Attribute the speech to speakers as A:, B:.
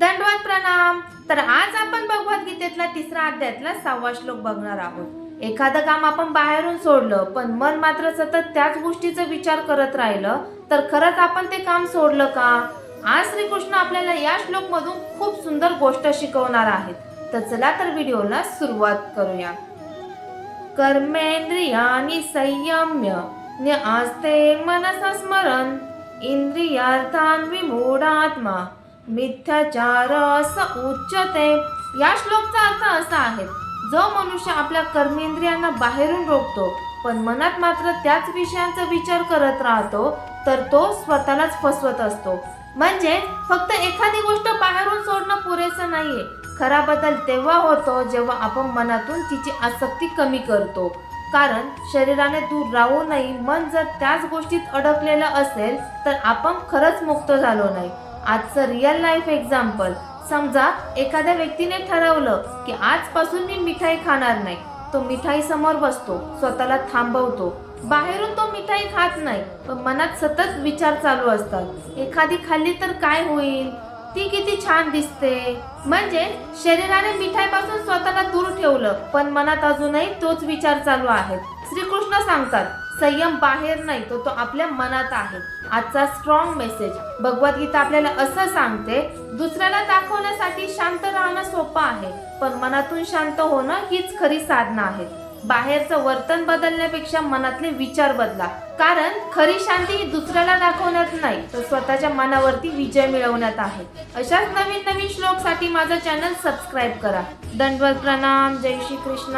A: दंडवत प्रणाम. तर आज आपण भगवद्गीतेतला 3रा अध्यायातला 6वा श्लोक बघणार आहोत. एखादं काम आपण बाहेरून सोडलं पण मन मात्र सतत त्याच गोष्टीचा विचार करत राहिलं तर खरंच आपण ते काम सोडलं का? आज श्रीकृष्ण आपल्याला या श्लोक मधून खूप सुंदर गोष्ट शिकवणार आहेत. तर चला तर व्हिडिओला सुरुवात करूया. कर्मेंद्रियाणि संयम्य न्यास्ते मनसा स्मरन् इंद्रियार्थान् विमूढात्मा मिथ्याचार स उच्यते. या श्लोकचा अर्थ असा आहे, जो मनुष्य आपल्या कर्मेंद्रियांना बाहेरून रोखतो पण मनात मात्र त्याच विषयांचा विचार करत राहतो तर तो स्वतःलाच फसवत असतो. म्हणजे फक्त एखादी गोष्ट बाहेरून सोडणं पुरेसं नाहीये. खरा बदल तेव्हा होतो जेव्हा आपण मनातून तिची आसक्ती कमी करतो. कारण शरीराने दूर राहूनही मन जर त्याच गोष्टीत अडकलेलं असेल तर आपण खरंच मुक्त झालो नाही. आजचं रिअल लाईफ एक्झाम्पल. समजा एखाद्या व्यक्तीने ठरवलं की आजपासून मी मिठाई खाणार नाही. तो मिठाई समोर बसतो, स्वतःला थांबवतो, बाहेरून तो मिठाई खात नाही पण मनात सतत विचार चालू असतात. एखादी खाल्ली तर काय होईल, ती किती छान दिसते. म्हणजे शरीराने मिठाईपासून स्वतःला दूर ठेवलं पण मनात अजूनही तोच विचार चालू आहे. श्रीकृष्ण सांगतात, संयम बाहेर नाही तो आपल्या मनात आहे. आजचा स्ट्रॉंग मेसेज. भगवद्गीता आपल्याला असं सांगते, दुसऱ्याला दाखवण्यासाठी शांत राहणं सोपं आहे पण मनातून शांत होणं हीच खरी साधना आहे. बाहेरचं वर्तन बदलण्यापेक्षा मनातले विचार बदला. कारण खरी शांती ही दुसऱ्याला दाखवण्यात नाही तर स्वतःच्या मनावरती विजय मिळवण्यात आहे. अशाच नवीन नवीन श्लोकसाठी माझा चॅनल सबस्क्राईब करा. दंडवत प्रणाम. जय श्री कृष्ण.